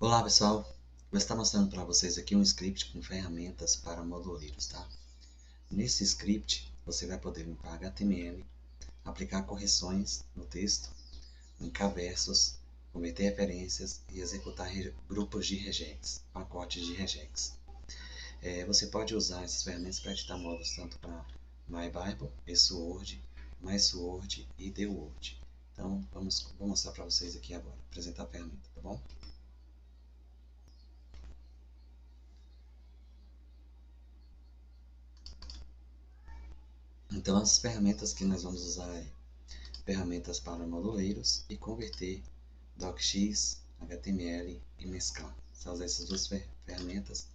Olá pessoal, vou estar mostrando para vocês aqui um script com ferramentas para moduleiros, tá? Nesse script você vai poder limpar HTML, aplicar correções no texto, linkar versos, cometer referências e executar grupos de regex, pacotes de regex. Você pode usar essas ferramentas para editar módulos tanto para MyBible, eSword, MySword e TheWord. Então vou mostrar para vocês aqui agora, apresentar a ferramenta, tá bom? Então as ferramentas que nós vamos usar é ferramentas para moduleiros e converter docx, HTML e mesclar. Se usar essas duas ferramentas,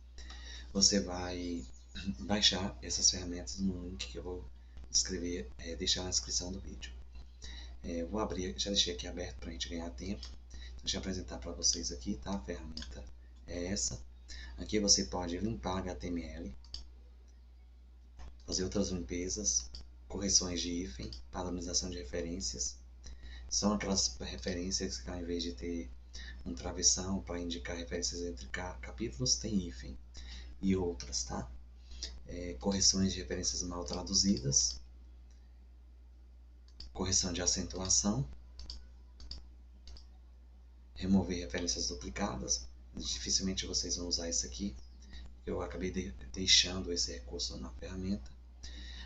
você vai baixar essas ferramentas no link que eu vou deixar na descrição do vídeo. Vou abrir, já deixei aqui aberto para a gente ganhar tempo. Deixa eu apresentar para vocês aqui, tá? A ferramenta é essa. Aqui você pode limpar HTML, fazer outras limpezas, correções de hífen, padronização de referências. São aquelas referências que ao invés de ter um travessão para indicar referências entre capítulos, tem hífen e outras, tá? Correções de referências mal traduzidas, correção de acentuação, remover referências duplicadas. Dificilmente vocês vão usar isso aqui, eu acabei deixando esse recurso na ferramenta.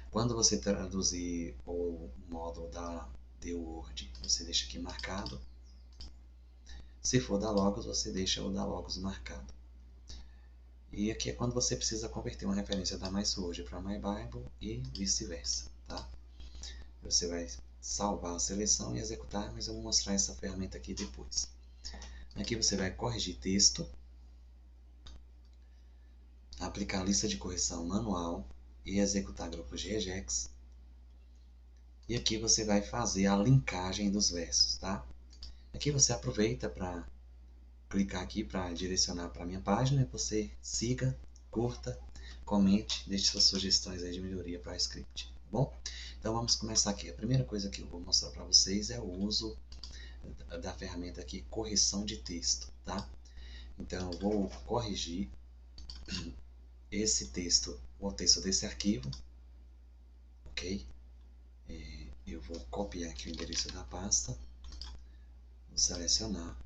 Quando você traduzir o módulo da TheWord, você deixa aqui marcado. Se for da Logos, você deixa o da Logos marcado. E aqui é quando você precisa converter uma referência da MySword para MyBible e vice-versa, tá? Você vai salvar a seleção e executar, mas eu vou mostrar essa ferramenta aqui depois. Aqui você vai corrigir texto, aplicar a lista de correção manual e executar grupos de regex. E aqui você vai fazer a linkagem dos versos, tá? Aqui você aproveita para clicar aqui para direcionar para a minha página, e você siga, curta, comente, deixe suas sugestões aí de melhoria para o script, tá bom? Então vamos começar aqui. A primeira coisa que eu vou mostrar para vocês é o uso da ferramenta aqui, correção de texto, tá? Então eu vou corrigir esse texto, o texto desse arquivo, ok? Eu vou copiar aqui o endereço da pasta, vou selecionar,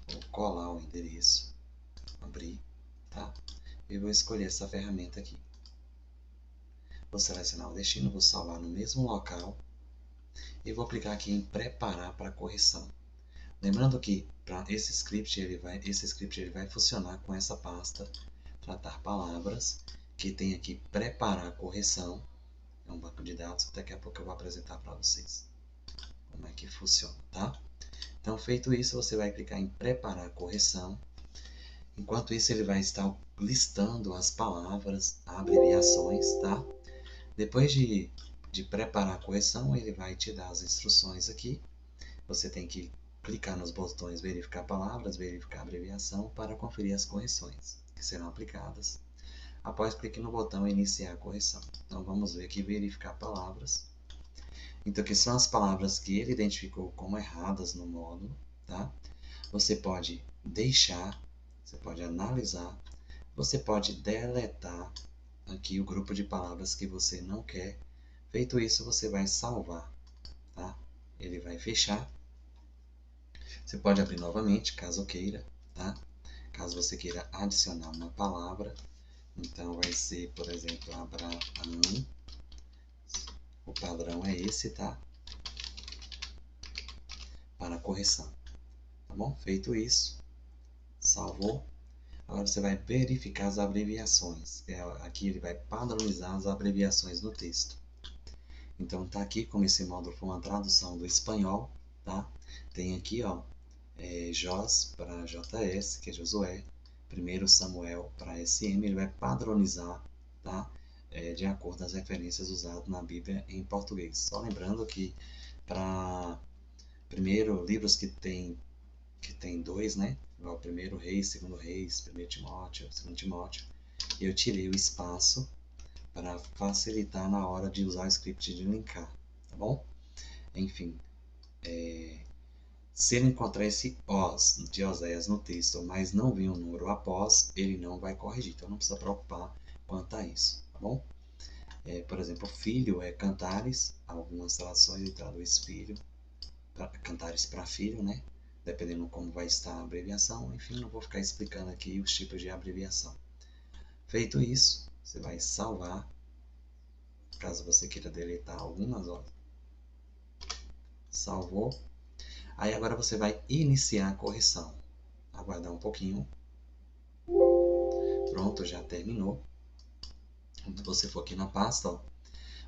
vou colar o endereço, abrir, tá? E vou escolher essa ferramenta aqui. Vou selecionar o destino, vou salvar no mesmo local e vou aplicar aqui em preparar para correção. Lembrando que para esse script ele vai funcionar com essa pasta tratar palavras, que tem aqui preparar correção, é um banco de dados que daqui a pouco eu vou apresentar para vocês como é que funciona, tá? Então feito isso, você vai clicar em preparar correção. Enquanto isso ele vai estar listando as palavras, abreviações, tá? Depois de preparar a correção, ele vai te dar as instruções aqui. Você tem que clicar nos botões verificar palavras, verificar abreviação para conferir as correções que serão aplicadas. Após clique no botão iniciar a correção. Então vamos ver aqui verificar palavras. Então aqui são as palavras que ele identificou como erradas no módulo, tá? Você pode deixar, você pode analisar, você pode deletar aqui o grupo de palavras que você não quer. Feito isso, você vai salvar, tá? Ele vai fechar. Você pode abrir novamente, caso queira, tá? Caso você queira adicionar uma palavra, então vai ser, por exemplo, Abraão. O padrão é esse, tá? Para correção, tá bom? Feito isso, salvou. Agora você vai verificar as abreviações. Aqui ele vai padronizar as abreviações do texto. Então tá aqui, como esse módulo foi uma tradução do espanhol, tá? Tem aqui, ó, JOS para JS, que é Josué, 1 Samuel para SM, ele vai padronizar, tá? De acordo com as referências usadas na Bíblia em português. Só lembrando que para primeiro livros que tem dois, né? O primeiro Reis, segundo Reis, 1 Timóteo, 2 Timóteo, eu tirei o espaço para facilitar na hora de usar o script de linkar, tá bom? Enfim, Se ele encontrar esse os de Oséias no texto, mas não vir um número após, ele não vai corrigir. Então não precisa preocupar quanto a isso, tá bom? Por exemplo, filho é cantares, algumas traduções ele traduz filho, cantares para filho, né? Dependendo como vai estar a abreviação. Enfim, não vou ficar explicando aqui os tipos de abreviação. Feito isso, você vai salvar, caso você queira deletar algumas horas. Salvou. Aí agora você vai iniciar a correção. Aguardar um pouquinho. Pronto, já terminou. Quando você for aqui na pasta, ó,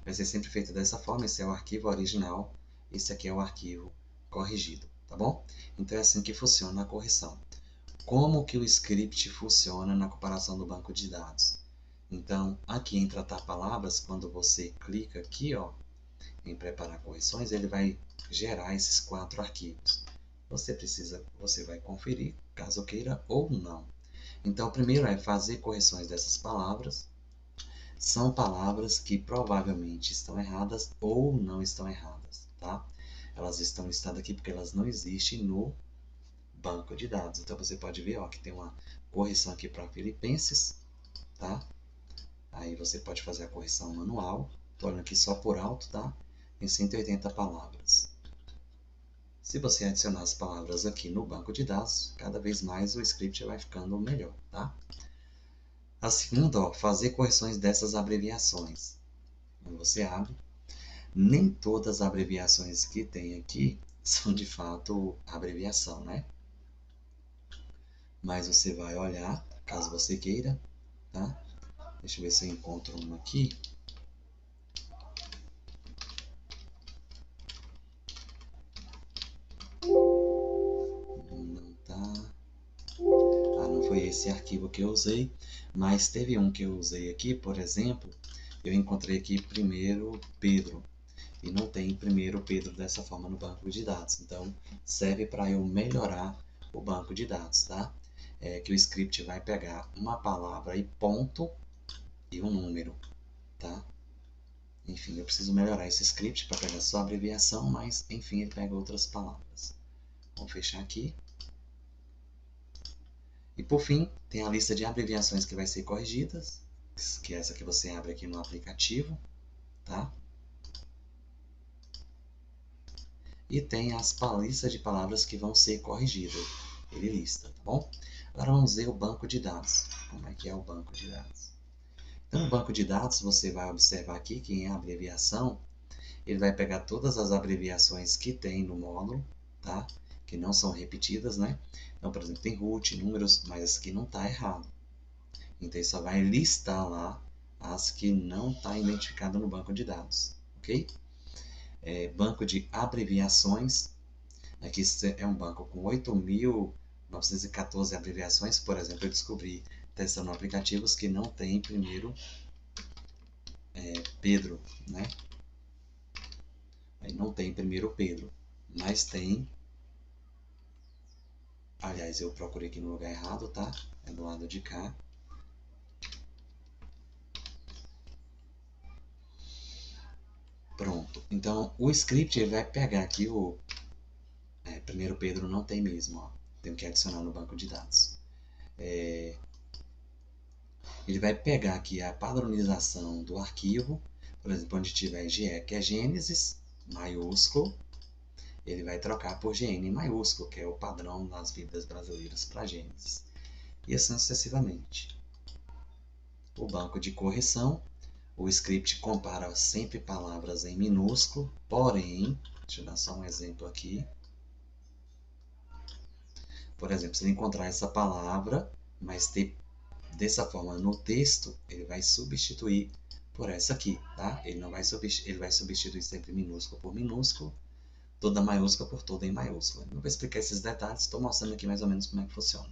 vai ser sempre feito dessa forma. Esse é o arquivo original, esse aqui é o arquivo corrigido, tá bom? Então é assim que funciona a correção. Como que o script funciona na comparação do banco de dados? Então, aqui em tratar palavras, quando você clica aqui, ó, em preparar correções, ele vai gerar esses 4 arquivos. Você vai conferir, caso queira ou não. Então, o primeiro é fazer correções dessas palavras. São palavras que provavelmente estão erradas ou não estão erradas, tá? Elas estão listadas aqui porque elas não existem no banco de dados. Então, você pode ver, ó, que tem uma correção aqui para Filipenses, tá? Aí você pode fazer a correção manual. Estou olhando aqui só por alto, tá? Tem 180 palavras. Se você adicionar as palavras aqui no banco de dados, cada vez mais o script vai ficando melhor, tá? A segunda, ó, fazer correções dessas abreviações. Quando você abre, nem todas as abreviações que tem aqui são de fato abreviação, né? Mas você vai olhar, caso você queira, tá? Deixa eu ver se eu encontro uma aqui. Não tá. Ah, não foi esse arquivo que eu usei, mas teve um que eu usei aqui, por exemplo, eu encontrei aqui primeiro Pedro, e não tem primeiro Pedro dessa forma no banco de dados. Então, serve para eu melhorar o banco de dados, tá? Que o script vai pegar uma palavra e ponto e um número, tá? Enfim, eu preciso melhorar esse script para pegar só a abreviação, mas enfim, ele pega outras palavras. Vamos fechar aqui. E por fim, tem a lista de abreviações que vai ser corrigidas, que é essa que você abre aqui no aplicativo, tá? E tem as listas de palavras que vão ser corrigidas. Ele lista, tá bom? Agora vamos ver o banco de dados. Como é que é o banco de dados? Então, no banco de dados, você vai observar aqui que em abreviação, ele vai pegar todas as abreviações que tem no módulo, tá? Que não são repetidas, né? Então, por exemplo, tem root, números, mas aqui não está errado. Então, ele só vai listar lá as que não está identificada no banco de dados, ok? Banco de abreviações. Aqui é um banco com 8.914 abreviações. Por exemplo, eu descobri, testando aplicativos, que não tem primeiro Pedro, né? Aí não tem primeiro Pedro, mas tem... Aliás, eu procurei aqui no lugar errado, tá? É do lado de cá. Pronto. Então, o script ele vai pegar aqui o... primeiro Pedro não tem mesmo, ó. Tenho que adicionar no banco de dados. Ele vai pegar aqui a padronização do arquivo, por exemplo, onde tiver GE, que é Gênesis, maiúsculo, ele vai trocar por GN maiúsculo, que é o padrão nas Bíblias brasileiras para Gênesis. E assim sucessivamente. O banco de correção, o script compara sempre palavras em minúsculo, porém, deixa eu dar só um exemplo aqui. Por exemplo, se ele encontrar essa palavra, mas ter dessa forma no texto, ele vai substituir por essa aqui, tá? Ele não vai substituir, ele vai substituir sempre minúsculo por minúsculo, toda maiúscula por toda em maiúscula. Não vou explicar esses detalhes, estou mostrando aqui mais ou menos como é que funciona.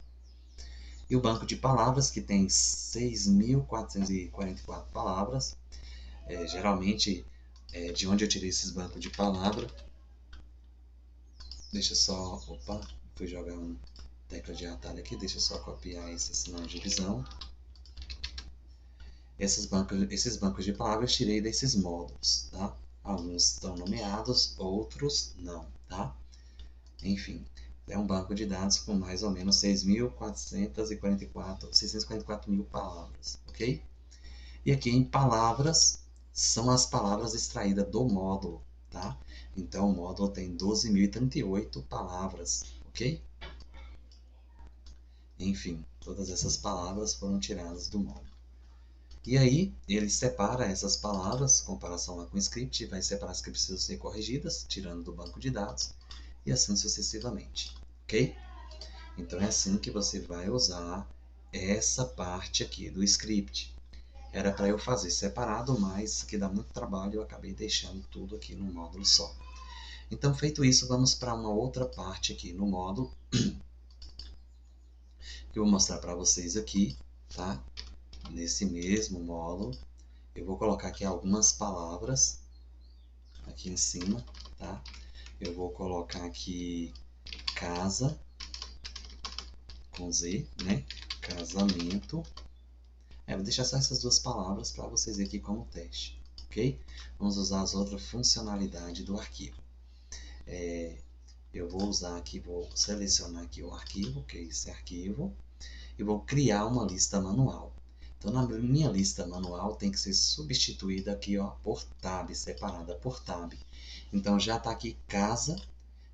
E o banco de palavras, que tem 6.444 palavras, geralmente, de onde eu tirei esses bancos de palavra, deixa eu só, opa, fui jogar uma tecla de atalho aqui, deixa eu só copiar esse sinal de divisão. Esses bancos de palavras tirei desses módulos, tá? Alguns estão nomeados, outros não, tá? Enfim, é um banco de dados com mais ou menos 644 mil palavras, ok? E aqui em palavras, são as palavras extraídas do módulo, tá? Então, o módulo tem 12.038 palavras, ok? Enfim, todas essas palavras foram tiradas do módulo. E aí, ele separa essas palavras, comparação lá com o script, vai separar as que precisam ser corrigidas, tirando do banco de dados, e assim sucessivamente, ok? Então, é assim que você vai usar essa parte aqui do script. Era para eu fazer separado, mas que dá muito trabalho, eu acabei deixando tudo aqui num módulo só. Então, feito isso, vamos para uma outra parte aqui no módulo, que eu vou mostrar para vocês aqui, tá? Nesse mesmo módulo, eu vou colocar aqui algumas palavras aqui em cima, tá? Eu vou colocar aqui casa, com Z, né? Casamento. Vou deixar só essas duas palavras para vocês verem aqui como teste, ok? Vamos usar as outras funcionalidades do arquivo. Eu vou usar aqui, vou selecionar aqui o arquivo, que é esse arquivo, e vou criar uma lista manual. Então, na minha lista manual tem que ser substituída aqui, ó, por tab, separada por tab. Então, já está aqui casa,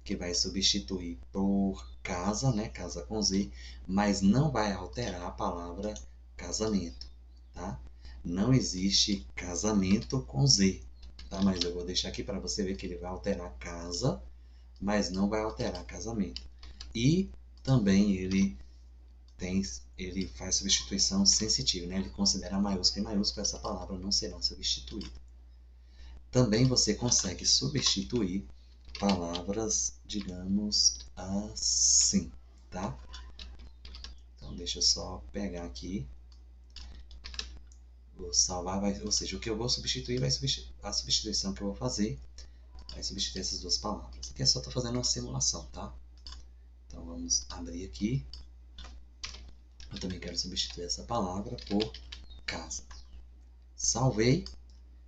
que vai substituir por casa, né, casa com Z, mas não vai alterar a palavra casamento, tá? Não existe casamento com Z, tá? Mas eu vou deixar aqui para você ver que ele vai alterar casa, mas não vai alterar casamento. E também ele faz substituição sensitiva, né? Ele considera maiúscula e maiúscula, essa palavra não serão substituídas. Também você consegue substituir palavras, digamos assim, tá? Então, deixa eu só pegar aqui. Vou salvar, ou seja, o que eu vou substituir, a substituição que eu vou fazer vai substituir essas duas palavras. Aqui é só estou fazendo uma simulação, tá? Então, vamos abrir aqui. Eu também quero substituir essa palavra por casa. Salvei.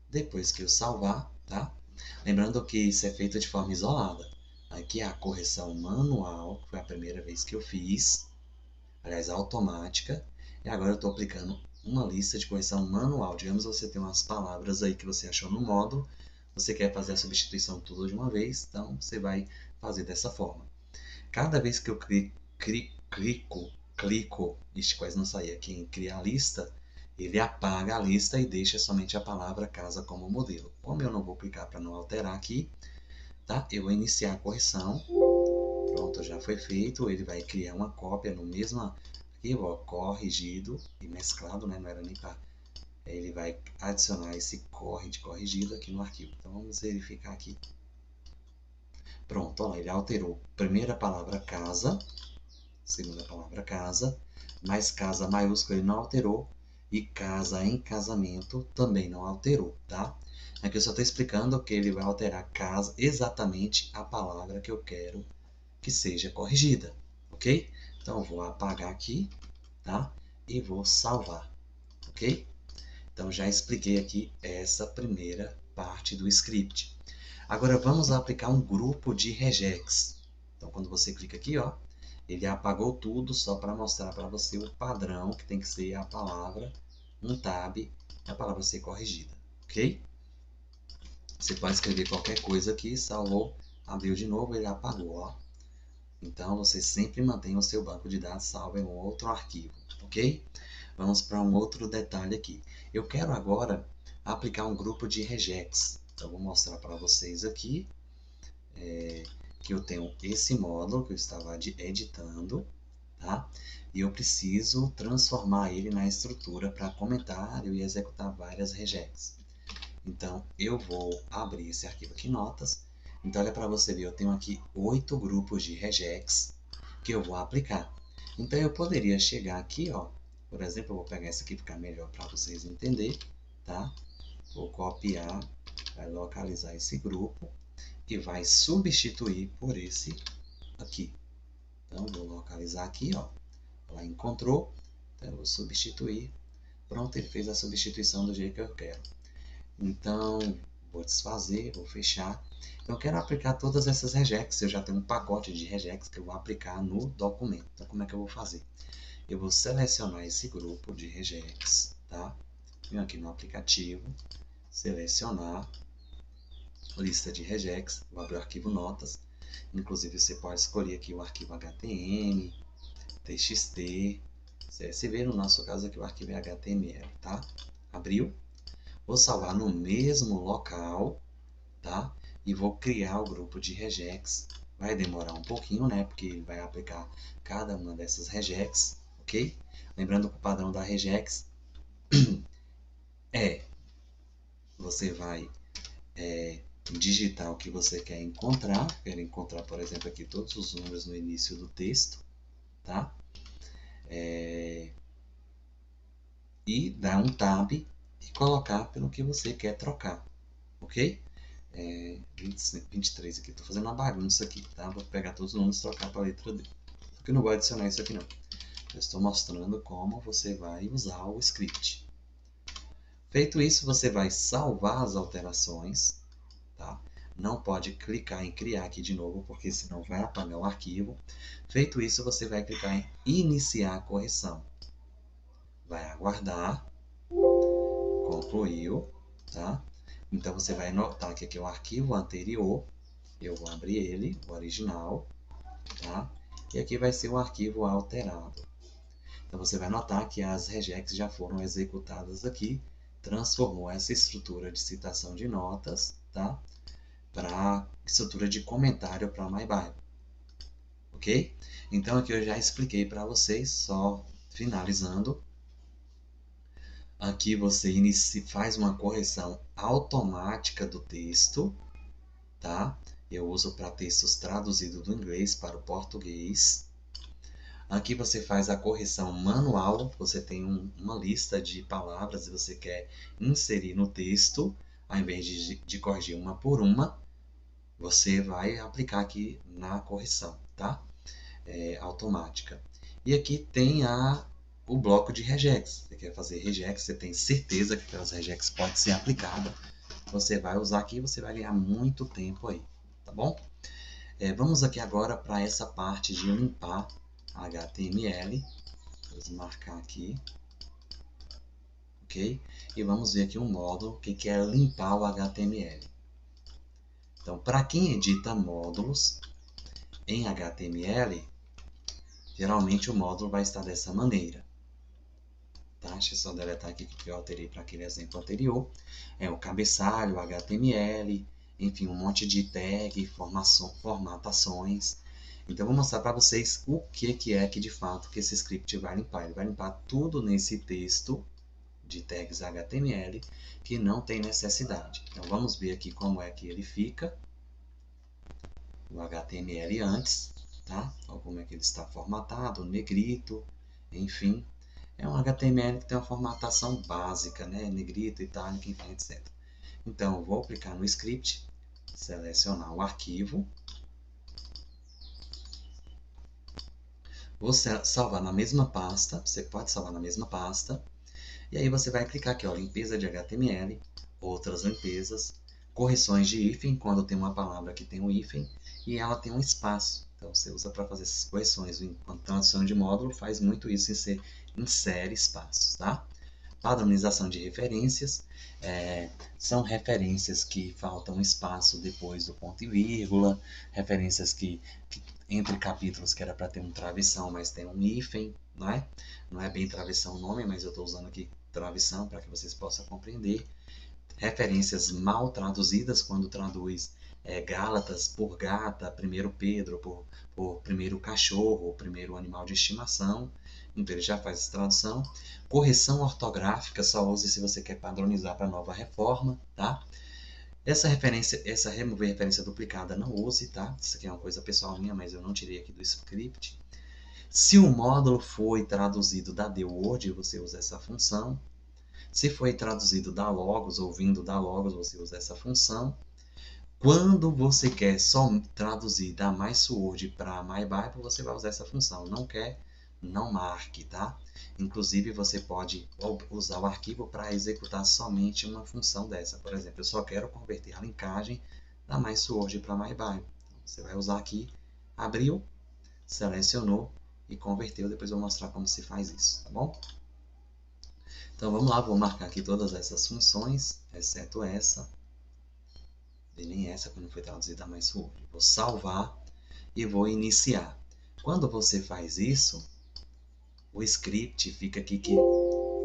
Depois que eu salvar, tá? Lembrando que isso é feito de forma isolada. Aqui é a correção manual, que foi a primeira vez que eu fiz. Aliás, automática. E agora eu estou aplicando uma lista de correção manual. Digamos que você tem umas palavras aí que você achou no módulo. Você quer fazer a substituição tudo de uma vez. Então, você vai fazer dessa forma. Cada vez que eu clico, quase não sair aqui em criar lista, ele apaga a lista e deixa somente a palavra casa como modelo. Como eu não vou clicar para não alterar aqui, tá? Eu vou iniciar a correção. Pronto, já foi feito. Ele vai criar uma cópia no mesmo arquivo, ó, corrigido e mesclado, né? Não era nem para... Ele vai adicionar esse corrigido aqui no arquivo. Então vamos verificar aqui. Pronto, ó, ele alterou. Primeira palavra casa, segunda palavra casa, mas casa maiúscula ele não alterou. E casa em casamento também não alterou, tá? Aqui eu só estou explicando que ele vai alterar casa, exatamente a palavra que eu quero que seja corrigida, ok? Então eu vou apagar aqui, tá? E vou salvar, ok? Então já expliquei aqui essa primeira parte do script. Agora vamos aplicar um grupo de regex. Então quando você clica aqui, ó, ele apagou tudo só para mostrar para você o padrão que tem que ser a palavra, um tab, e a palavra ser corrigida, ok? Você pode escrever qualquer coisa aqui, salvou, abriu de novo, ele apagou, ó. Então você sempre mantém o seu banco de dados salvo em um outro arquivo, ok? Vamos para um outro detalhe aqui. Eu quero agora aplicar um grupo de regex. Então vou mostrar para vocês aqui que eu tenho esse módulo que eu estava editando, tá? E eu preciso transformar ele na estrutura para comentário e executar várias regex. Então, eu vou abrir esse arquivo aqui, notas. Então, olha para você ver, eu tenho aqui 8 grupos de regex que eu vou aplicar. Então, eu poderia chegar aqui, ó, por exemplo, eu vou pegar esse aqui para ficar melhor para vocês entenderem, tá? Vou copiar, vai localizar esse grupo e vai substituir por esse aqui. Então, vou localizar aqui, ó, lá encontrou, então eu vou substituir. Pronto, ele fez a substituição do jeito que eu quero. Então, Vou desfazer, vou fechar. Então, eu quero aplicar todas essas regex. Eu já tenho um pacote de regex que eu vou aplicar no documento. Então, como é que eu vou fazer? Eu vou selecionar esse grupo de regex, tá? Venho aqui no aplicativo, selecionar lista de regex, vou abrir o arquivo notas. Inclusive, você pode escolher aqui o arquivo HTML, TXT, CSV. No nosso caso aqui o arquivo é HTML, tá? Abriu. Vou salvar no mesmo local, tá? E vou criar o grupo de regex. Vai demorar um pouquinho, né? Porque ele vai aplicar cada uma dessas regex, ok? Lembrando que o padrão da regex você vai digitar o que você quer encontrar. Quero encontrar, por exemplo, aqui todos os números no início do texto, tá? E dar um tab e colocar pelo que você quer trocar, ok? 23 aqui, estou fazendo uma bagunça aqui, tá? Vou pegar todos os números e trocar para a letra D. Só que eu não vou adicionar isso aqui não. Eu estou mostrando como você vai usar o script. Feito isso, você vai salvar as alterações, tá? Não pode clicar em criar aqui de novo, porque senão vai apagar o arquivo. Feito isso, você vai clicar em iniciar a correção. Vai aguardar. Concluiu, tá? Então, você vai notar que aqui é o arquivo anterior. Eu vou abrir ele, o original, tá? E aqui vai ser o arquivo alterado. Então, você vai notar que as regex já foram executadas aqui. Transformou essa estrutura de citação de notas, tá? Para estrutura de comentário para MyBible, ok? Então aqui eu já expliquei para vocês, só finalizando. Aqui você faz uma correção automática do texto, tá? Eu uso para textos traduzidos do inglês para o português. Aqui você faz a correção manual, você tem uma lista de palavras e você quer inserir no texto, ao invés de corrigir uma por uma, você vai aplicar aqui na correção, tá? Automática. E aqui tem o bloco de regex. Você quer fazer regex, você tem certeza que aquelas regex podem ser aplicadas. Você vai usar aqui e você vai ganhar muito tempo aí, tá bom? Vamos aqui agora para essa parte de limpar HTML. Vamos marcar aqui. Ok? E vamos ver aqui um módulo que é limpar o HTML. Então, para quem edita módulos em HTML, geralmente o módulo vai estar dessa maneira. Tá? Deixa eu só deletar aqui que eu alterei para aquele exemplo anterior. O cabeçalho, HTML, enfim, um monte de tag, formatações. Então, eu vou mostrar para vocês o que é que de fato que esse script vai limpar. Ele vai limpar tudo nesse texto de tags HTML que não tem necessidade. Então, vamos ver aqui como é que ele fica. O HTML antes, tá? Ou como é que ele está formatado, negrito, enfim. É um HTML que tem uma formatação básica, né? Negrito, itálico, enfim, etc. Então, eu vou clicar no script, selecionar o arquivo. Vou salvar na mesma pasta, você pode salvar na mesma pasta. E aí você vai clicar aqui, ó, limpeza de HTML, outras limpezas, correções de hífen, quando tem uma palavra que tem um hífen e ela tem um espaço. Então você usa para fazer essas correções. Enquanto tradução de módulo faz muito isso, você insere espaços, tá? Padronização de referências, são referências que faltam espaço depois do ponto e vírgula, referências que entre capítulos que era para ter um travessão, mas tem um hífen, não é? Não é bem travessão o nome, mas eu estou usando aqui travessão para que vocês possam compreender. Referências mal traduzidas, quando traduz Gálatas por gata, 1 Pedro por primeiro cachorro, primeiro animal de estimação. Então ele já faz essa tradução. Correção ortográfica, só use se você quer padronizar para a nova reforma, tá? Essa remover referência duplicada não use, tá? Isso aqui é uma coisa pessoal minha, mas eu não tirei aqui do script. Se o módulo foi traduzido da The Word, você usa essa função. Se foi traduzido da Logos ou vindo da Logos, você usa essa função. Quando você quer só traduzir da MySword para MyBible, você vai usar essa função. Não quer, não marque, tá? Inclusive, você pode usar o arquivo para executar somente uma função dessa. Por exemplo, eu só quero converter a linkagem da MySword para MyBible. Você vai usar aqui, abriu, selecionou e converteu. Depois eu vou mostrar como se faz isso, tá bom? Então vamos lá, vou marcar aqui todas essas funções, exceto essa. E nem essa que não foi traduzida a MySword. Vou salvar e vou iniciar. Quando você faz isso, o script fica aqui que...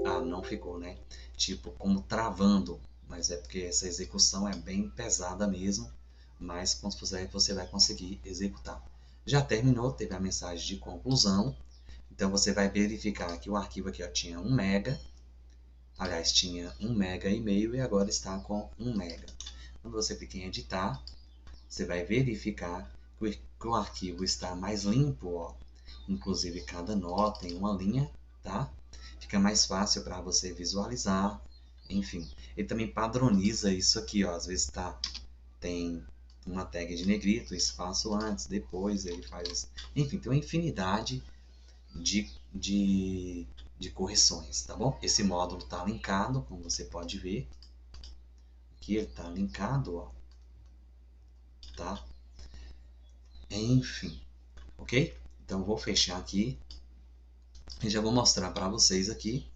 Ah, não ficou, né? Tipo, como travando. Mas é porque essa execução é bem pesada mesmo. Mas quando você vai conseguir executar. Já terminou, teve a mensagem de conclusão. Então você vai verificar que o arquivo aqui ó, tinha 1 mega. Aliás, tinha 1,5 mega e agora está com 1 mega. Quando você clica em editar, você vai verificar que o arquivo está mais limpo, ó. Inclusive cada nó tem uma linha, tá? Fica mais fácil para você visualizar. Enfim, ele também padroniza isso aqui, ó. Às vezes tem uma tag de negrito, espaço antes, depois, ele faz... Enfim, tem uma infinidade de correções, tá bom? Esse módulo está linkado, como você pode ver. Aqui ele está linkado, ó. Tá? Enfim, ok? Então vou fechar aqui e já vou mostrar para vocês aqui.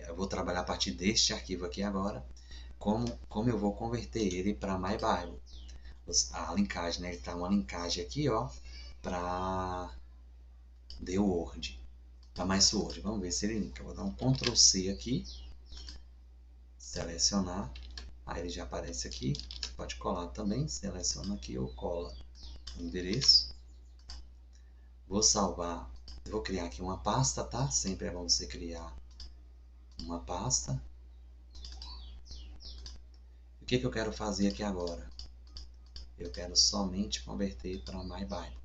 Eu vou trabalhar a partir deste arquivo aqui agora, como eu vou converter ele para MyBible. A linkagem, né? Ele está uma linkagem aqui, ó, para The Word, para MySword. Vamos ver se ele linka. Eu vou dar um Ctrl C aqui, selecionar, aí ele já aparece aqui. Pode colar também, seleciona aqui ou cola o endereço. Vou salvar, vou criar aqui uma pasta, tá? Sempre é bom você criar uma pasta. O que eu quero fazer aqui agora? Eu quero somente converter para MyBible,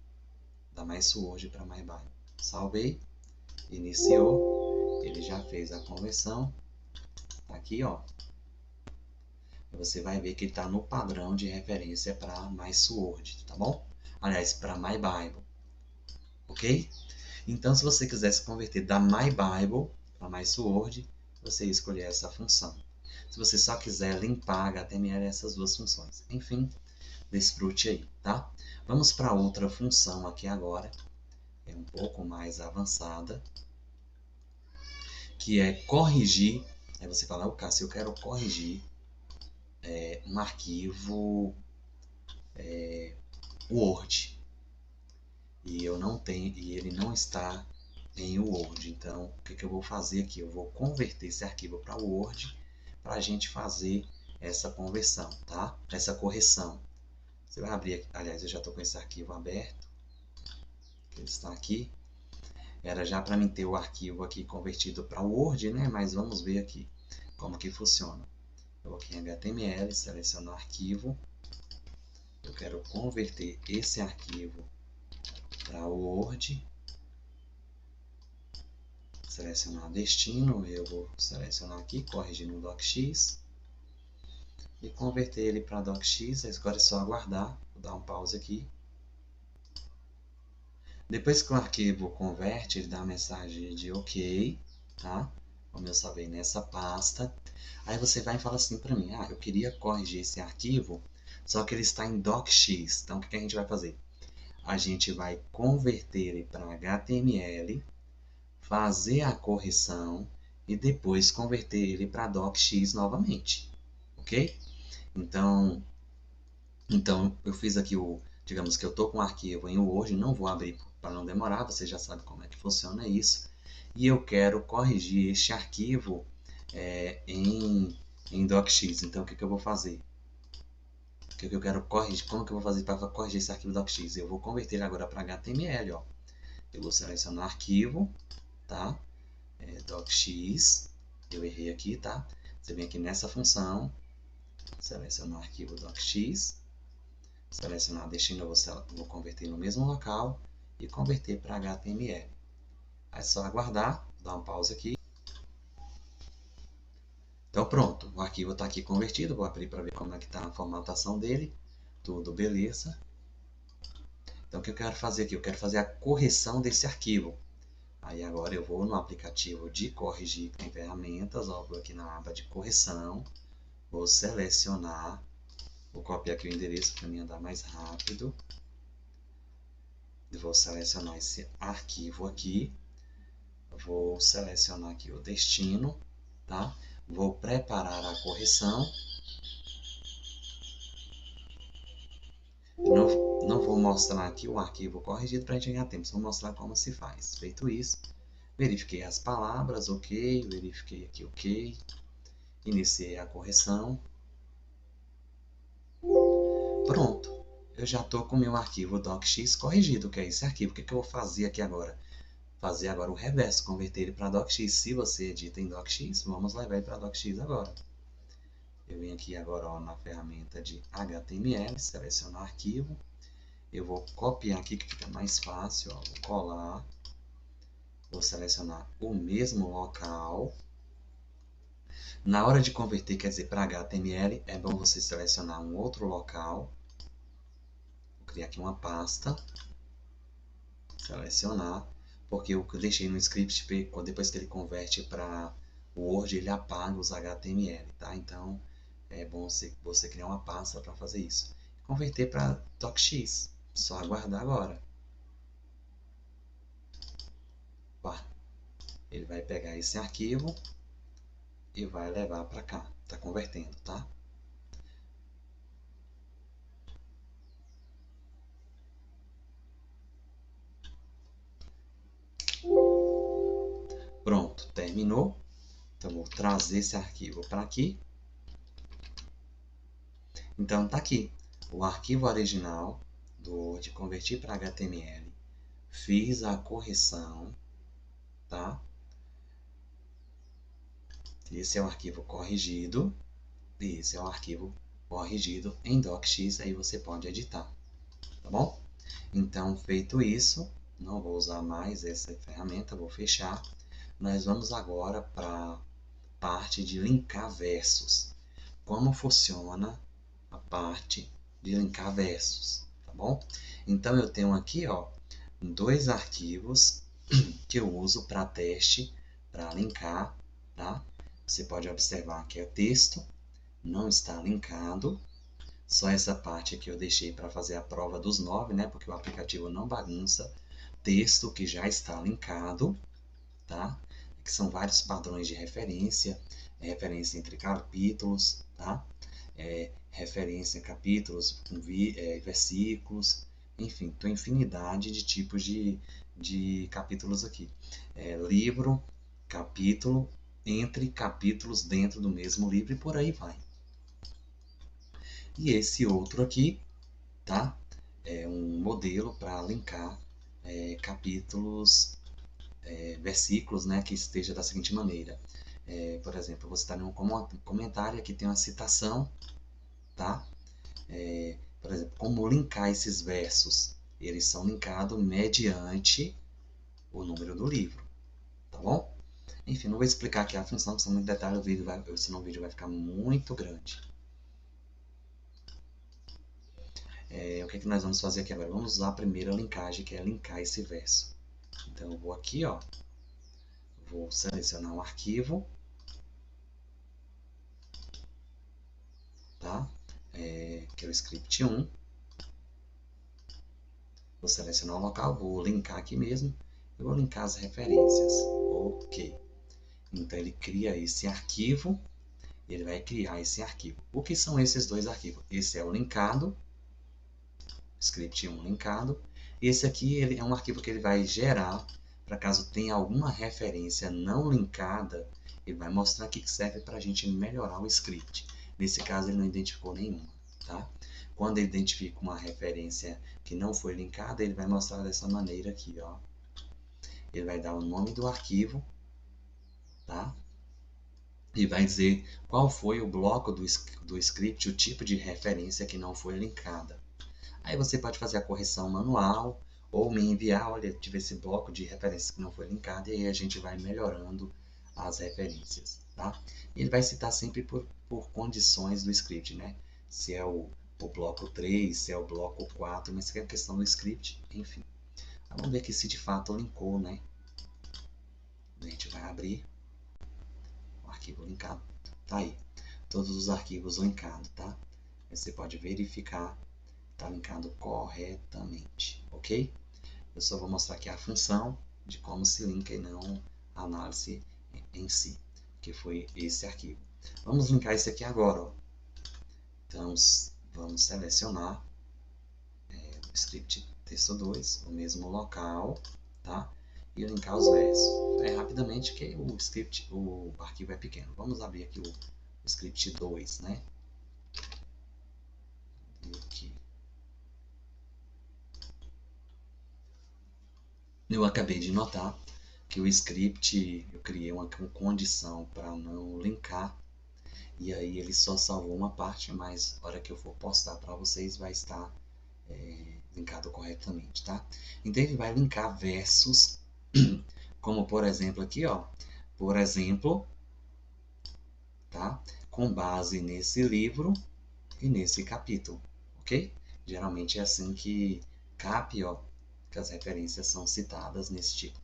da MySword para MyBible. Salvei, iniciou, ele já fez a conversão. Tá aqui, ó. Você vai ver que está no padrão de referência para MySword, tá bom? Aliás, para MyBible, ok? Então, se você quiser se converter da MyBible para MySword, você escolher essa função. Se você só quiser limpar HTML, essas duas funções. Enfim, desfrute aí, tá? Vamos para outra função aqui agora, é um pouco mais avançada, que é corrigir. Aí você fala, o Cássio, eu quero corrigir um arquivo Word e eu não tenho, e ele não está em Word. Então, o que eu vou fazer aqui? Eu vou converter esse arquivo para Word para a gente fazer essa conversão, tá? Essa correção. Você vai abrir aqui, aliás, eu já estou com esse arquivo aberto, que ele está aqui. Era já para mim ter o arquivo aqui convertido para Word, né? Mas vamos ver aqui como que funciona. Eu vou aqui em HTML, seleciono o arquivo. Eu quero converter esse arquivo para Word. Selecionar destino, eu vou selecionar aqui, corrigir no DocX. E converter ele para DocX, agora é só aguardar. Vou dar um pause aqui. Depois que o arquivo converte, ele dá a mensagem de OK, tá? Como eu salvei nessa pasta. Aí você vai e fala assim para mim, eu queria corrigir esse arquivo, só que ele está em DocX. Então, o que a gente vai fazer? A gente vai converter ele para HTML, fazer a correção e depois converter ele para DocX novamente, ok? Então eu fiz aqui digamos que eu estou com o arquivo em Word, não vou abrir para não demorar, você já sabe como é que funciona isso. E eu quero corrigir este arquivo em DocX. Então, o que eu vou fazer? O que eu quero corrigir? Como que eu vou fazer para corrigir esse arquivo DocX? Eu vou converter ele agora para HTML, ó. Eu vou selecionar arquivo, tá? DocX. Eu errei aqui, tá? Você vem aqui nessa função, selecionar o arquivo DocX, selecionar destino, eu vou converter no mesmo local e converter para HTML. É só aguardar, dar uma pausa aqui. Então pronto, o arquivo está aqui convertido, vou abrir para ver como é que está a formatação dele. Tudo beleza. Então o que eu quero fazer aqui? Eu quero fazer a correção desse arquivo. Aí agora eu vou no aplicativo de corrigir em ferramentas, ó, vou aqui na aba de correção, vou selecionar, vou copiar aqui o endereço para mim andar mais rápido. Vou selecionar esse arquivo aqui, vou selecionar aqui o destino, tá? Vou preparar a correção. Não vou mostrar aqui o arquivo corrigido para a gente ganhar tempo, só vou mostrar como se faz. Feito isso, verifiquei as palavras, ok, verifiquei aqui, ok, iniciei a correção. Pronto, eu já estou com o meu arquivo docx corrigido, que é esse arquivo. O que eu vou fazer aqui agora? Fazer agora o reverso, converter ele para docx. Se você edita em docx, vamos levar ele para docx agora. Eu venho aqui agora ó, na ferramenta de HTML, selecionar arquivo. Eu vou copiar aqui que fica mais fácil, ó, vou colar. Vou selecionar o mesmo local. Na hora de converter, quer dizer, para HTML, é bom você selecionar um outro local. Vou criar aqui uma pasta. Selecionar, porque eu deixei no script, depois que ele converte para o Word, ele apaga os HTML, tá? Então, é bom você criar uma pasta para fazer isso. Converter para docx, só aguardar agora. Ele vai pegar esse arquivo e vai levar para cá. Está convertendo, tá? Pronto, terminou. Então, vou trazer esse arquivo para aqui. Então, tá aqui. O arquivo original do Word, converti para HTML. Fiz a correção, tá? Esse é o arquivo corrigido. E esse é o arquivo corrigido em docx. Aí você pode editar, tá bom? Então, feito isso, não vou usar mais essa ferramenta, vou fechar. Nós vamos agora para a parte de linkar versos. Como funciona a parte de linkar versos, tá bom? Então, eu tenho aqui, ó, dois arquivos que eu uso para teste, para linkar, tá? Você pode observar que é texto, não está linkado. Só essa parte aqui eu deixei para fazer a prova dos 9, né? Porque o aplicativo não bagunça. Texto que já está linkado, tá? Que são vários padrões de referência, referência entre capítulos, tá? Referência a capítulos com versículos, enfim, tem infinidade de tipos de capítulos aqui. Livro, capítulo, entre capítulos dentro do mesmo livro e por aí vai. E esse outro aqui, tá? É um modelo para linkar capítulos, versículos, né? Que esteja da seguinte maneira. Por exemplo, você está em um comentário, aqui tem uma citação, tá? Por exemplo, como linkar esses versos? Eles são linkados mediante o número do livro, tá bom? Enfim, não vou explicar aqui a função, porque são muito detalhes, senão o vídeo vai ficar muito grande. O que nós vamos fazer aqui agora? Vamos usar a primeira linkagem, que é linkar esse verso. Então, eu vou aqui, ó, vou selecionar um arquivo, tá? Que é o script 1. Vou selecionar o local, vou linkar aqui mesmo. Eu vou linkar as referências. Ok. Então, ele cria esse arquivo. Ele vai criar esse arquivo. O que são esses dois arquivos? Esse é o linkado. Script 1 linkado. Esse aqui ele é um arquivo que ele vai gerar. Para caso tenha alguma referência não linkada, ele vai mostrar aqui que serve para a gente melhorar o script. Nesse caso, ele não identificou nenhuma. Tá? Quando ele identifica uma referência que não foi linkada, ele vai mostrar dessa maneira aqui, ó. Ele vai dar o nome do arquivo, tá? E vai dizer qual foi o bloco do script, o tipo de referência que não foi linkada. Aí você pode fazer a correção manual ou me enviar, olha, tive esse bloco de referência que não foi linkado, e aí a gente vai melhorando as referências, tá? Ele vai citar sempre por condições do script, né? Se é o bloco 3, se é o bloco 4, mas que é a questão do script, enfim. Vamos ver aqui se de fato linkou, né? A gente vai abrir o arquivo linkado. Tá aí. Todos os arquivos linkados, tá? Aí você pode verificar, tá linkado corretamente, ok? Eu só vou mostrar aqui a função de como se linka e não a análise em si, que foi esse arquivo. Vamos linkar esse aqui agora, ó. Então, vamos selecionar o script texto 2, o mesmo local, tá? E linkar os versos. Rapidamente, que o arquivo é pequeno. Vamos abrir aqui o script 2, né? E aqui. Eu acabei de notar que o script, eu criei uma condição para não linkar, e aí ele só salvou uma parte, mas na hora que eu for postar para vocês vai estar linkado corretamente, tá? Então ele vai linkar versos, como por exemplo aqui, ó, por exemplo, tá? Com base nesse livro e nesse capítulo, ok? Geralmente é assim que cabe, ó, que as referências são citadas nesse tipo.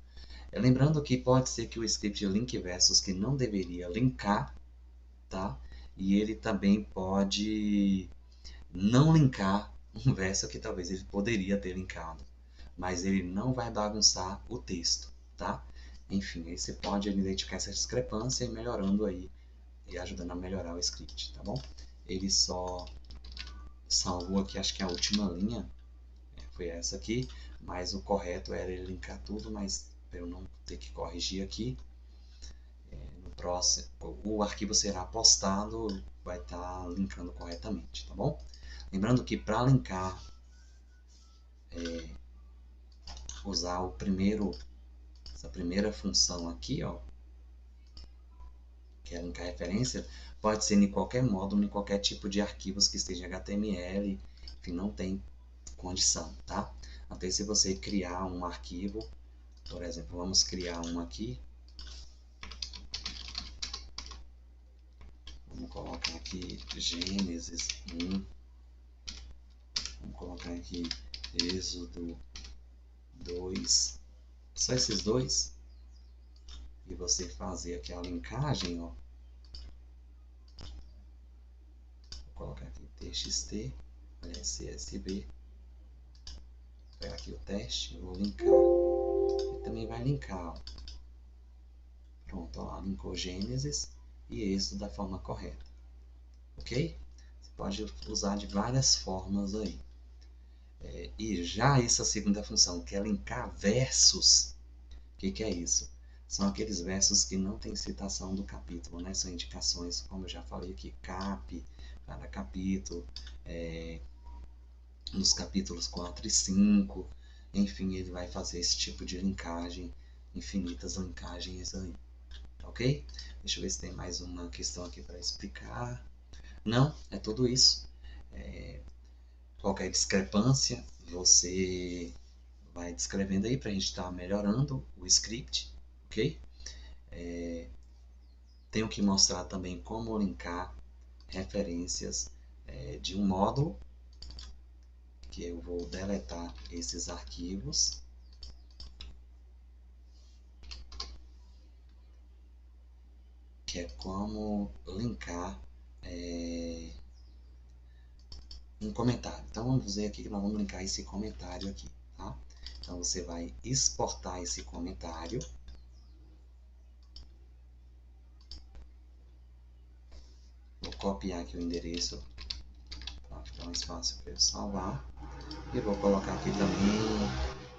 Lembrando que pode ser que o script linke versos que não deveria linkar, tá? E ele também pode não linkar um verso que talvez ele poderia ter linkado, mas ele não vai bagunçar o texto, tá? Enfim, aí você pode identificar essa discrepância e melhorando aí e ajudando a melhorar o script, tá bom? Ele só salvou aqui, acho que a última linha foi essa aqui, mas o correto era ele linkar tudo, mas para eu não ter que corrigir aqui, no próximo, o arquivo será postado, vai estar linkando corretamente, tá bom? Lembrando que para linkar, usar essa primeira função aqui, ó, que é linkar referência, pode ser em qualquer módulo, em qualquer tipo de arquivos que esteja em HTML, enfim, não tem condição, tá? Até se você criar um arquivo, por exemplo, vamos criar um aqui, vamos colocar aqui Gênesis 1, vamos colocar aqui Êxodo 2, só esses dois, e você fazer aqui a linkagem, ó, vou colocar aqui txt, CSV, vou pegar aqui o teste, vou linkar, e também vai linkar, ó. Pronto, ó, linkou Gênesis e Êxodo da forma correta, ok? Você pode usar de várias formas aí. E já essa segunda função, que é linkar versos, o que é isso? São aqueles versos que não tem citação do capítulo, né? São indicações, como eu já falei aqui, cada capítulo, nos capítulos 4 e 5, enfim, ele vai fazer esse tipo de linkagem, infinitas linkagens aí, ok? Deixa eu ver se tem mais uma questão aqui para explicar. Não, é tudo isso. Qualquer discrepância, você vai descrevendo aí para a gente estar melhorando o script, ok? Tenho que mostrar também como linkar referências de um módulo, que eu vou deletar esses arquivos. Que é como linkar um comentário. Então vamos dizer aqui que nós vamos linkar esse comentário aqui, tá? Então você vai exportar esse comentário. Vou copiar aqui o endereço para ficar mais fácil para eu salvar. E vou colocar aqui também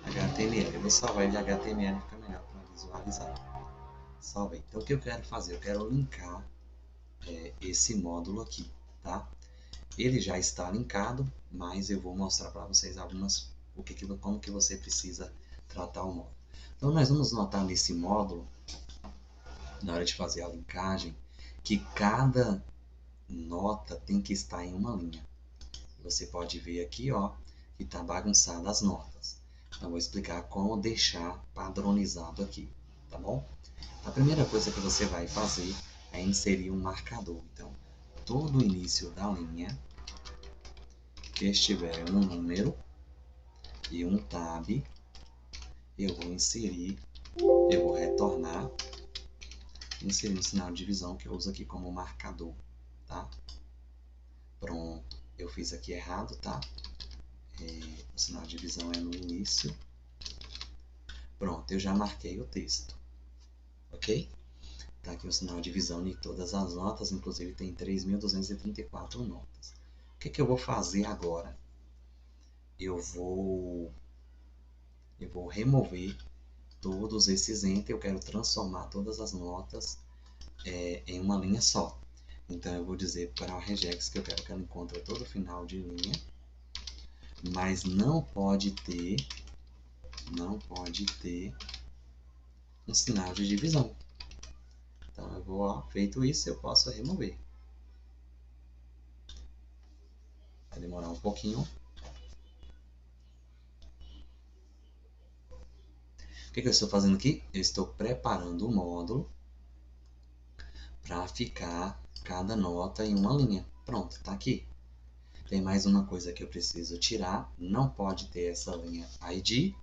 HTML. Eu vou salvar ele de HTML, fica melhor para visualizar. Salvei. Então o que eu quero fazer? Eu quero linkar esse módulo aqui, tá? Ele já está linkado, mas eu vou mostrar para vocês como que você precisa tratar o módulo. Então nós vamos notar nesse módulo, na hora de fazer a linkagem, que cada nota tem que estar em uma linha. Você pode ver aqui, ó, que está bagunçado as notas. Então vou explicar como deixar padronizado aqui, tá bom? A primeira coisa que você vai fazer é inserir um marcador. Então, todo o início da linha que estiver um número e um tab, eu vou inserir eu vou retornar, inserir um sinal de divisão que eu uso aqui como marcador, tá? Pronto, eu fiz aqui errado, tá? O sinal de divisão é no início. Pronto, eu já marquei o texto, ok? Tá aqui o sinal de divisão de todas as notas, inclusive tem 3.234 notas. O que eu vou fazer agora? Eu vou remover todos esses enter, eu quero transformar todas as notas em uma linha só. Então eu vou dizer para a regex que eu quero que ela encontre todo final de linha, mas não pode ter um sinal de divisão. Então eu vou, ó, feito isso, eu posso remover. Vai demorar um pouquinho. O que eu estou fazendo aqui? Eu estou preparando o módulo para ficar cada nota em uma linha. Pronto, está aqui. Tem mais uma coisa que eu preciso tirar. Não pode ter essa linha ID.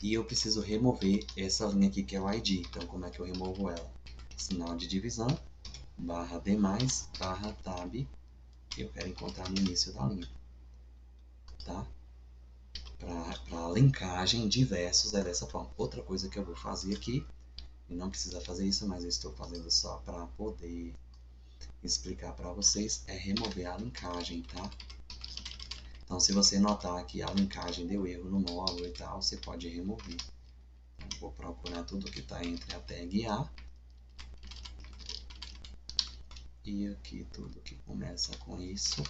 E eu preciso remover essa linha aqui que é o ID. Então, como é que eu removo ela? Sinal de divisão, barra D+, barra tab. Eu quero encontrar no início da linha. Tá? Para a linkagem de versos é dessa forma. Outra coisa que eu vou fazer aqui, e não precisa fazer isso, mas eu estou fazendo só para poder explicar para vocês, é remover a linkagem, tá? Então, se você notar que a linkagem deu erro no módulo e tal, você pode remover. Então, vou procurar tudo que está entre a tag A e aqui tudo que começa com isso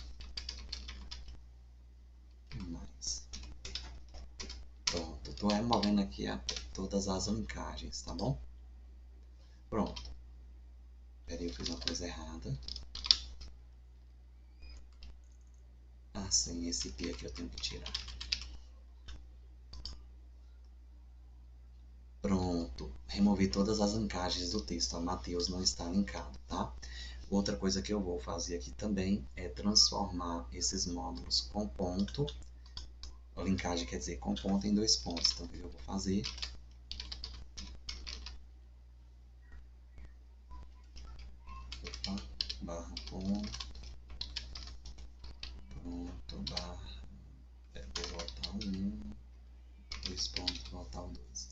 e mais. Pronto, estou removendo aqui todas as linkagens, tá bom? Pronto. Peraí, eu fiz uma coisa errada. Sim, esse P aqui eu tenho que tirar. Pronto, removi todas as linkagens do texto. A Mateus não está linkado, tá? Outra coisa que eu vou fazer aqui também é transformar esses módulos com ponto. A linkagem quer dizer com ponto em 2 pontos. Então, o que eu vou fazer? Opa, barra ponto, barra, vou voltar 1, 2 pontos, voltar o 2.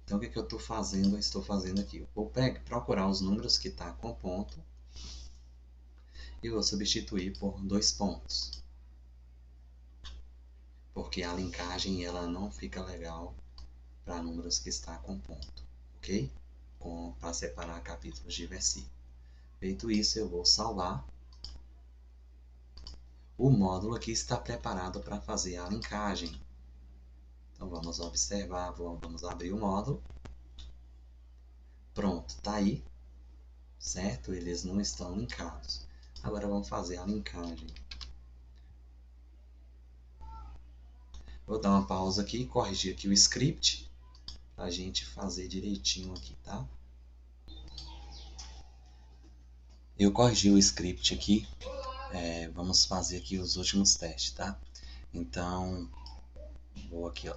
Então, o que eu estou fazendo? Eu estou fazendo aqui. Eu vou procurar os números que está com ponto e vou substituir por 2 pontos. Porque a linkagem ela não fica legal para números que está com ponto, ok? Para separar capítulos de versículo. Feito isso, eu vou salvar. O módulo aqui está preparado para fazer a linkagem. Então vamos observar, vamos abrir o módulo. Pronto, está aí, certo? Eles não estão linkados. Agora vamos fazer a linkagem. Vou dar uma pausa aqui e corrigir aqui o script para a gente fazer direitinho aqui, tá? Eu corrigi o script aqui. Vamos fazer aqui os últimos testes, tá? Então, vou aqui, ó,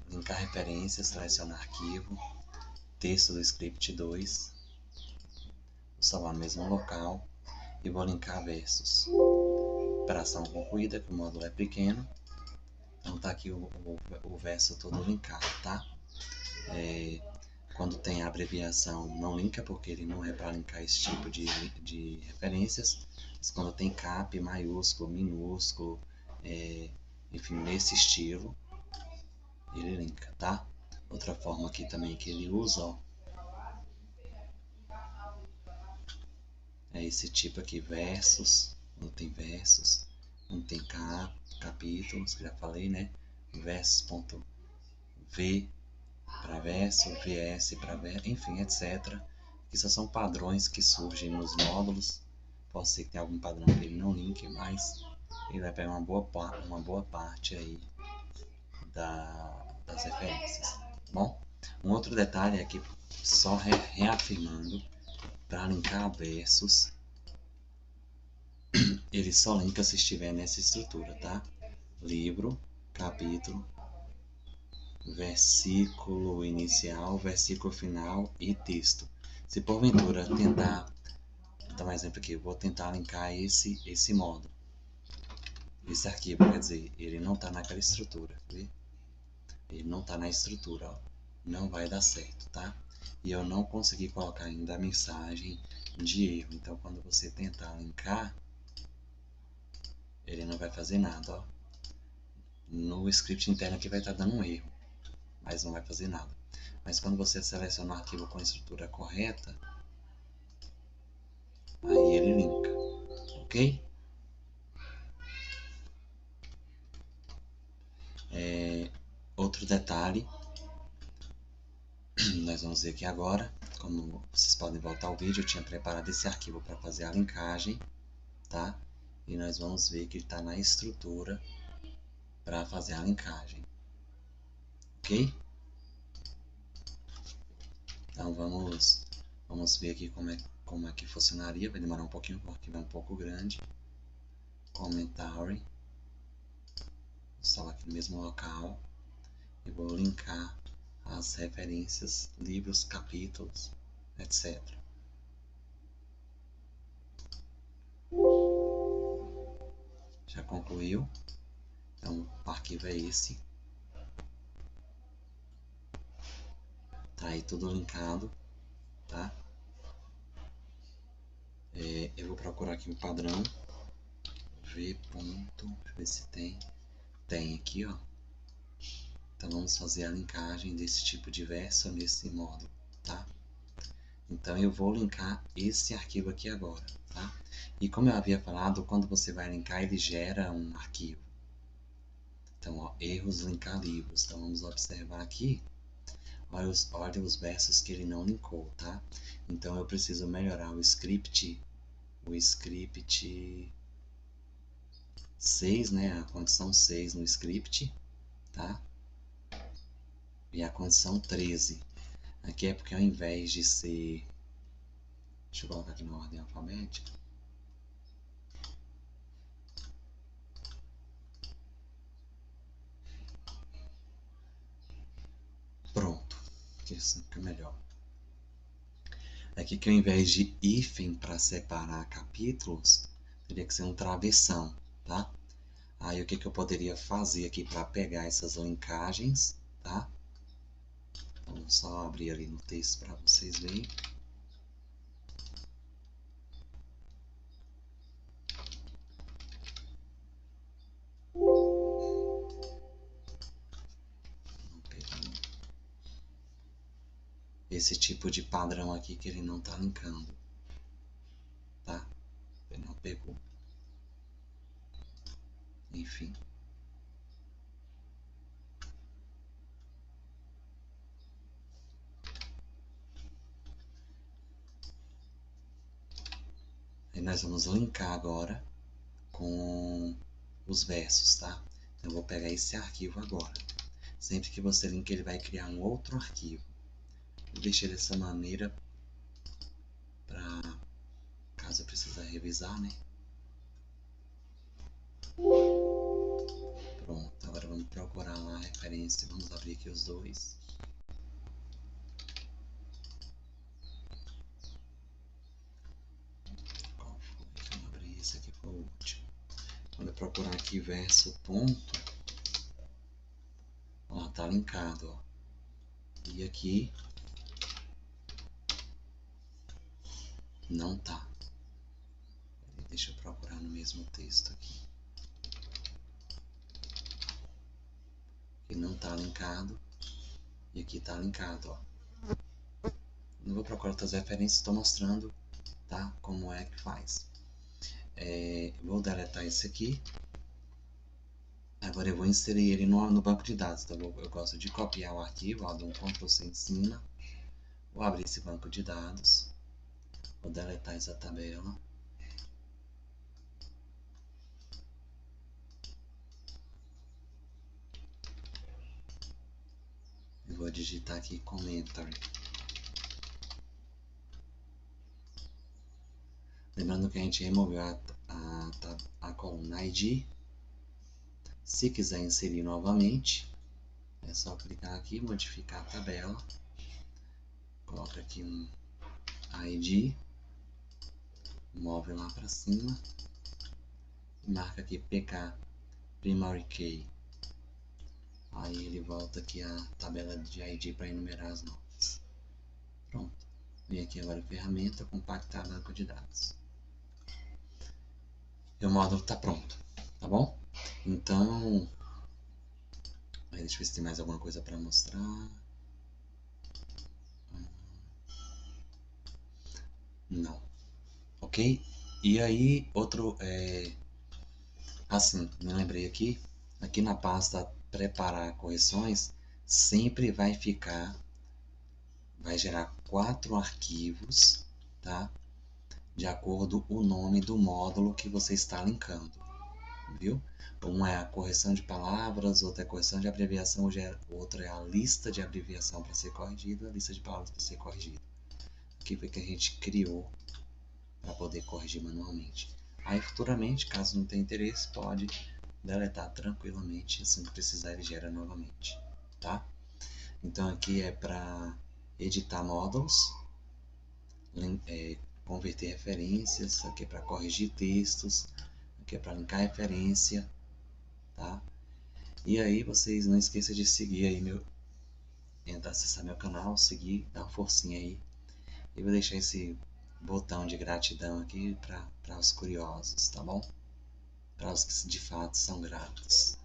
linkar referências, selecionar arquivo, texto do script 2, vou salvar no mesmo local e vou linkar versos. Operação concluída, que o módulo é pequeno, então tá aqui o verso todo linkado, tá? Quando tem a abreviação não linka, porque ele não é para linkar esse tipo de referências, mas quando tem cap, maiúsculo, minúsculo, enfim, nesse estilo, ele linka, tá? Outra forma aqui também que ele usa, ó, é esse tipo aqui, versos, não tem versos, não tem capítulos, que já falei, né? Versos.v para verso, vs para verso, enfim, etc. Isso são padrões que surgem nos módulos. Pode ser que tenha algum padrão que ele não linke, mas ele vai pegar uma boa parte aí das referências. Bom, um outro detalhe é que, só reafirmando, para linkar versos, ele só linka se estiver nessa estrutura, tá? Livro, capítulo, versículo inicial, versículo final e texto. Se porventura tentar, vou dar um exemplo aqui, eu vou tentar linkar esse modo. Esse arquivo, quer dizer, ele não está naquela estrutura, viu? Ele não está na estrutura, ó. Não vai dar certo, tá? E eu não consegui colocar ainda a mensagem de erro. Então, quando você tentar linkar, ele não vai fazer nada, ó. No script interno aqui vai estar dando um erro, mas não vai fazer nada. Mas quando você seleciona o arquivo com a estrutura correta, aí ele linka, ok? Outro detalhe, nós vamos ver aqui agora, como vocês podem voltar ao vídeo, eu tinha preparado esse arquivo para fazer a linkagem, tá? E nós vamos ver que ele está na estrutura para fazer a linkagem, ok? Então vamos ver aqui como é que funcionaria, vai demorar um pouquinho porque o arquivo é um pouco grande. Commentary, vou instalar aqui no mesmo local e vou linkar as referências, livros, capítulos, etc. Já concluiu? Então o arquivo é esse. Tá aí tudo linkado, tá? Eu vou procurar aqui o padrão. V. Deixa eu ver se tem. Tem aqui, ó. Então vamos fazer a linkagem desse tipo de verso nesse módulo, tá? Então eu vou linkar esse arquivo aqui agora, tá? E como eu havia falado, quando você vai linkar, ele gera um arquivo. Então, ó, erros linkar livros. Então vamos observar aqui. Olha os versos que ele não linkou, tá? Então eu preciso melhorar o script 6, né? A condição 6 no script, tá? E a condição 13. Aqui é porque ao invés de ser... Deixa eu colocar aqui na ordem alfabética. Pronto. Aqui fica melhor. Aqui que ao invés de hífen para separar capítulos, teria que ser um travessão, tá? Aí o que eu poderia fazer aqui para pegar essas linkagens, tá? Então, só abrir ali no texto para vocês verem. Esse tipo de padrão aqui que ele não está linkando, tá? Ele não pegou. Enfim. Aí nós vamos linkar agora com os versos, tá? Então eu vou pegar esse arquivo agora. Sempre que você linka, ele vai criar um outro arquivo. Eu deixei dessa maneira para caso eu precise revisar, né? Pronto, agora vamos procurar lá a referência. Vamos abrir aqui os dois. Qual foi que eu abri? Esse aqui foi o último. Quando eu procurar aqui verso ponto, ó, tá linkado, ó. E aqui não tá. Deixa eu procurar no mesmo texto aqui. Aqui não tá linkado. E aqui tá linkado, ó. Não vou procurar outras referências, estou mostrando, tá? Como é que faz. Vou deletar esse aqui. Agora eu vou inserir ele no banco de dados. Então eu gosto de copiar o arquivo, ó, dou um Ctrl+C em cima. Vou abrir esse banco de dados. Vou deletar essa tabela. E vou digitar aqui Commentary. Lembrando que a gente removeu a coluna ID. Se quiser inserir novamente, É só clicar aqui, modificar a tabela, coloca aqui um ID, move lá para cima, marca aqui PK Primary Key. Aí ele volta aqui a tabela de ID para enumerar as notas. Pronto. Vem aqui agora a ferramenta, compactar banco de dados. E o módulo está pronto, tá bom? Então, deixa eu ver se tem mais alguma coisa para mostrar. Não. Ok? E aí, outro, assim, me lembrei aqui na pasta preparar correções, sempre vai gerar 4 arquivos, tá? De acordo com o nome do módulo que você está linkando, viu? Um é a correção de palavras, outro é a correção de abreviação, outro é a lista de abreviação para ser corrigida, a lista de palavras para ser corrigida. Aqui foi que a gente criou para poder corrigir manualmente. Aí futuramente, caso não tenha interesse, pode deletar tranquilamente, assim que precisar ele gera novamente, tá? Então aqui é para editar módulos, converter referências, aqui é para corrigir textos, aqui é para linkar referência, tá? E aí vocês não esqueçam de seguir aí acessar meu canal, seguir, dar uma forcinha aí. E vou deixar esse botão de gratidão aqui para os curiosos, tá bom? Para os que de fato são gratos.